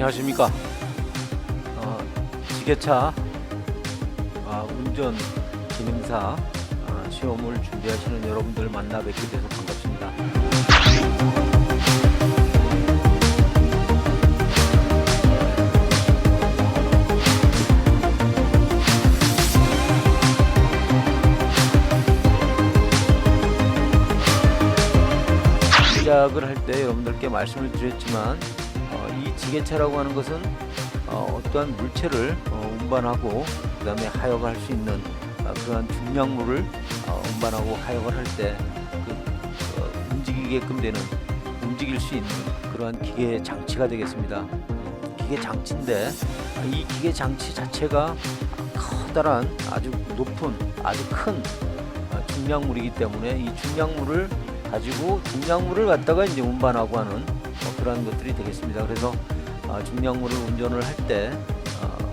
안녕하십니까. 지게차 운전 기능사 시험을 준비하시는 여러분들 만나 뵙게 돼서 반갑습니다. 시작을 할 때 여러분들께 말씀을 드렸지만 이 지게차라고 하는 것은 어떠한 물체를 운반하고 그 다음에 하역할 수 있는 그러한 중량물을 운반하고 하역을 할 때 움직이게끔 되는, 움직일 수 있는 그러한 기계 장치가 되겠습니다. 기계 장치인데 이 기계 장치 자체가 커다란 아주 높은 아주 큰 중량물이기 때문에 이 중량물을 가지고 중량물을 갖다가 이제 운반하고 하는 그러한 것들이 되겠습니다. 그래서 중량물을 운전을 할 때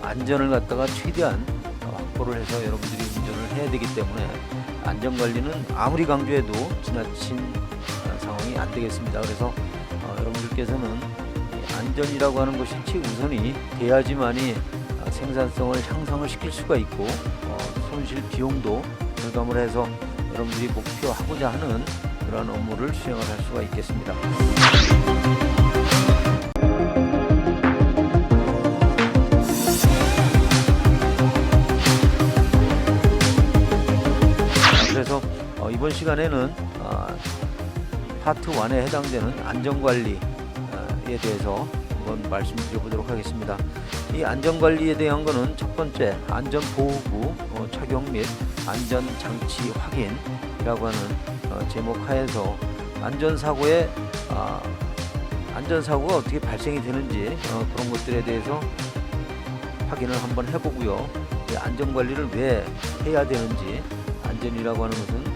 안전을 갖다가 최대한 확보를 해서 여러분들이 운전을 해야 되기 때문에 안전관리는 아무리 강조해도 지나친 상황이 안 되겠습니다. 그래서 여러분들께서는 안전이라고 하는 것이 최우선이 돼야지만이 생산성을 향상을 시킬 수가 있고 손실 비용도 절감을 해서 여러분들이 목표하고자 하는 그런 업무를 수행을 할 수가 있겠습니다. 그래서 이번 시간에는 파트 1에 해당되는 안전관리에 대해서 한번 말씀드려보도록 하겠습니다. 이 안전관리에 대한 것은 첫 번째, 안전보호구 착용 및 안전장치 확인이라고 하는 제목 하에서 안전사고가 어떻게 발생이 되는지 그런 것들에 대해서 확인을 한번 해보고요. 안전관리를 왜 해야 되는지, 안전이라고 하는 것은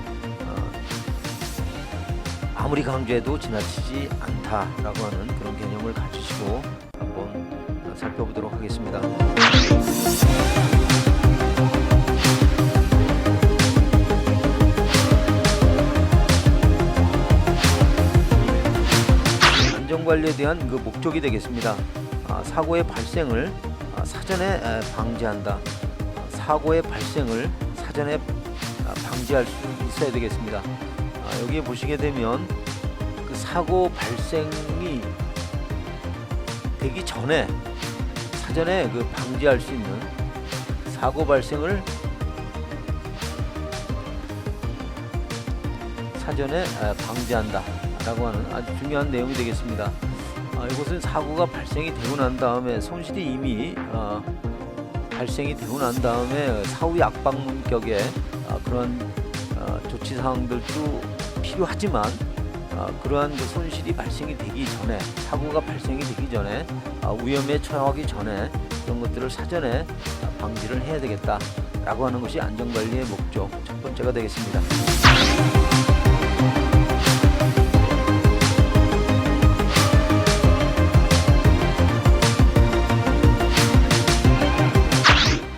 아무리 강조해도 지나치지 않다라고 하는 그런 개념을 가지시고 한번 살펴보도록 하겠습니다. 안전관리에 대한 그 목적이 되겠습니다. 사고의 발생을 사전에 방지한다. 사고의 발생을 사전에 방지할 수 있어야 되겠습니다. 여기에 보시게 되면 그 사고 발생이 되기 전에 사전에 그 방지할 수 있는 사고 발생을 사전에 방지한다 라고 하는 아주 중요한 내용이 되겠습니다. 이것은 사고가 발생이 되고 난 다음에 손실이 이미 발생이 되고 난 다음에 사후 약방문격의 그런 조치사항들도 필요하지만 그러한 그 손실이 발생이 되기 전에, 사고가 발생이 되기 전에, 위험에 처하기 전에 그런 것들을 사전에 방지를 해야 되겠다 라고 하는 것이 안전관리의 목적 첫 번째가 되겠습니다.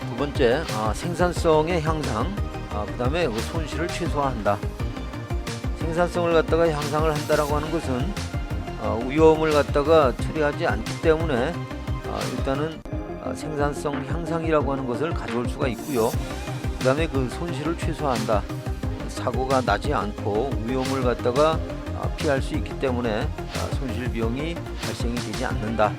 두 번째, 생산성의 향상, 그 다음에 그 손실을 최소화한다. 생산성을 갖다가 향상을 한다라고 하는 것은 위험을 갖다가 처리하지 않기 때문에 일단은 생산성 향상이라고 하는 것을 가져올 수가 있고요. 그 다음에 그 손실을 최소화한다. 사고가 나지 않고 위험을 갖다가 피할 수 있기 때문에 손실 비용이 발생이 되지 않는다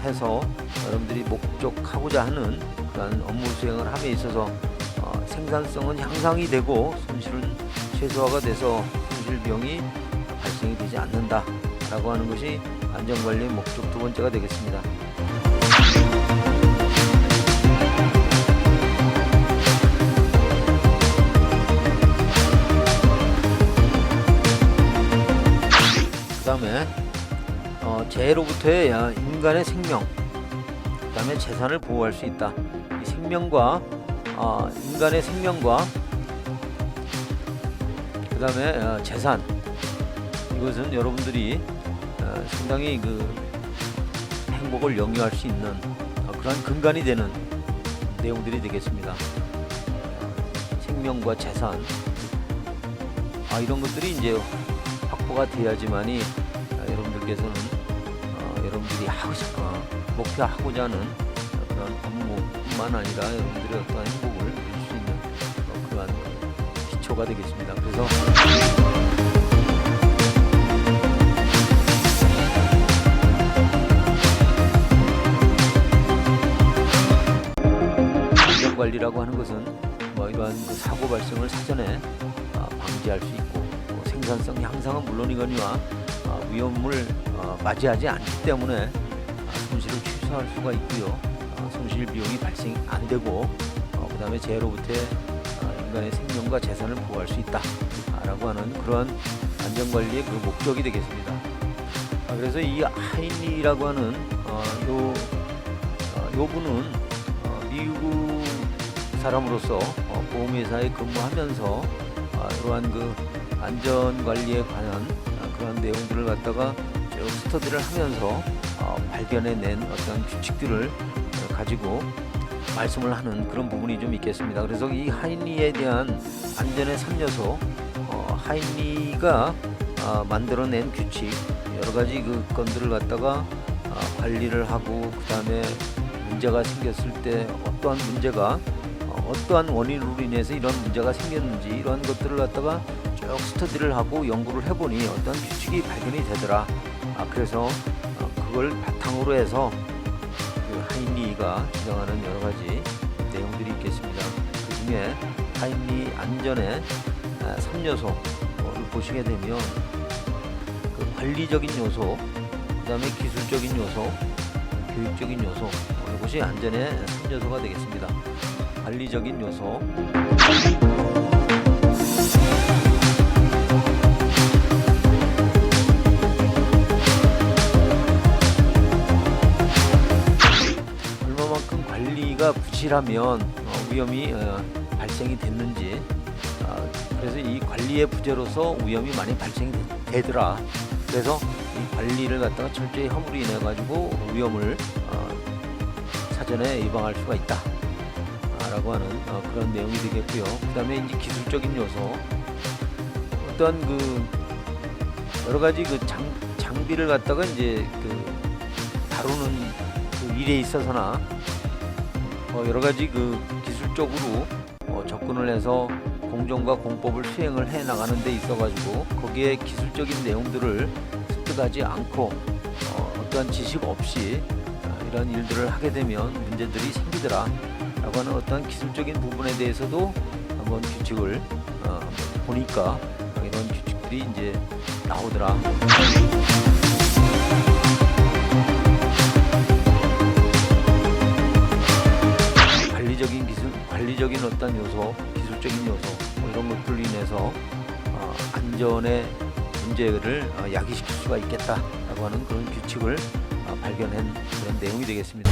해서 여러분들이 목적하고자 하는 그런 업무 수행을 함에 있어서 생산성은 향상이 되고 손실은 최소화가 돼서 손실 비용이 발생이 되지 않는다 라고 하는 것이 안전관리의 목적 두 번째가 되겠습니다. 그 다음에 재해로부터의 인간의 생명, 그 다음에 재산을 보호할 수 있다. 이 생명과 인간의 생명과 그 다음에 재산, 이것은 여러분들이 상당히 그 행복을 영위할 수 있는 그러한 근간이 되는 내용들이 되겠습니다. 생명과 재산, 이런 것들이 이제 확보가 돼야지만이 여러분들께서는 여러분들이 목표하고자 하는 그런 업무뿐만 아니라 여러분들의 어떠한 행복을 누릴 수 있는 그러한 기초가 되겠습니다. 그래서 안전관리라고 하는 것은 이러한 사고 발생을 사전에 방지할 수 있고 생산성 향상은 물론이거니와 위험을 맞이하지 않기 때문에 손실을 최소화할 수가 있고요. 손실 비용이 발생 안 되고 그 다음에 재해로부터의 인간의 생명과 재산을 보호할 수 있다라고 하는 그러한 안전관리의 그 목적이 되겠습니다. 그래서 이 하인리라고 하는 요 분은 미국 사람으로서 보험회사에 근무하면서 이러한 그 안전관리에 관한 그런 내용들을 갖다가 쭉 스터디를 하면서 발견해낸 어떤 규칙들을 가지고 말씀을 하는 그런 부분이 좀 있겠습니다. 그래서 이 하인리에 대한 안전의 3요소, 하인리가 만들어낸 규칙, 여러 가지 그 건들을 갖다가 관리를 하고 그 다음에 문제가 생겼을 때 어떠한 문제가 어떠한 원인으로 인해서 이런 문제가 생겼는지 이러한 것들을 갖다가 쭉 스터디를 하고 연구를 해보니 어떤 규칙이 발견이 되더라. 그래서 그걸 바탕으로 해서 그 하인리가 주장하는 여러 가지 내용들이 있겠습니다. 그 중에 하인리 안전의 3요소를 보시게 되면 그 관리적인 요소, 그 다음에 기술적인 요소, 교육적인 요소, 이것이 안전의 3요소가 되겠습니다. 관리적인 요소, 얼마만큼 관리가 부실하면 위험이 발생이 됐는지, 그래서 이 관리의 부재로서 위험이 많이 발생되더라. 그래서 이 관리를 갖다가 철저히 함으로 인해 가지고 위험을 사전에 예방할 수가 있다 라고 하는 그런 내용이 되겠고요. 그 다음에 이제 기술적인 요소, 어떤 그 여러 가지 그 장비를 갖다가 이제 그 다루는 그 일에 있어서나 여러 가지 그 기술적으로 접근을 해서 공정과 공법을 수행을 해 나가는 데 있어 가지고 거기에 기술적인 내용들을 습득하지 않고 어떠한 지식 없이 이런 일들을 하게 되면 문제들이 생기더라 라고 하는 어떤 기술적인 부분에 대해서도 한번 규칙을 보니까 이런 규칙들이 이제 나오더라. 관리적인 어떤 요소, 기술적인 요소 이런 것들로 인해서 안전의 문제를 야기시킬 수가 있겠다라고 하는 그런 규칙을 발견한 그런 내용이 되겠습니다.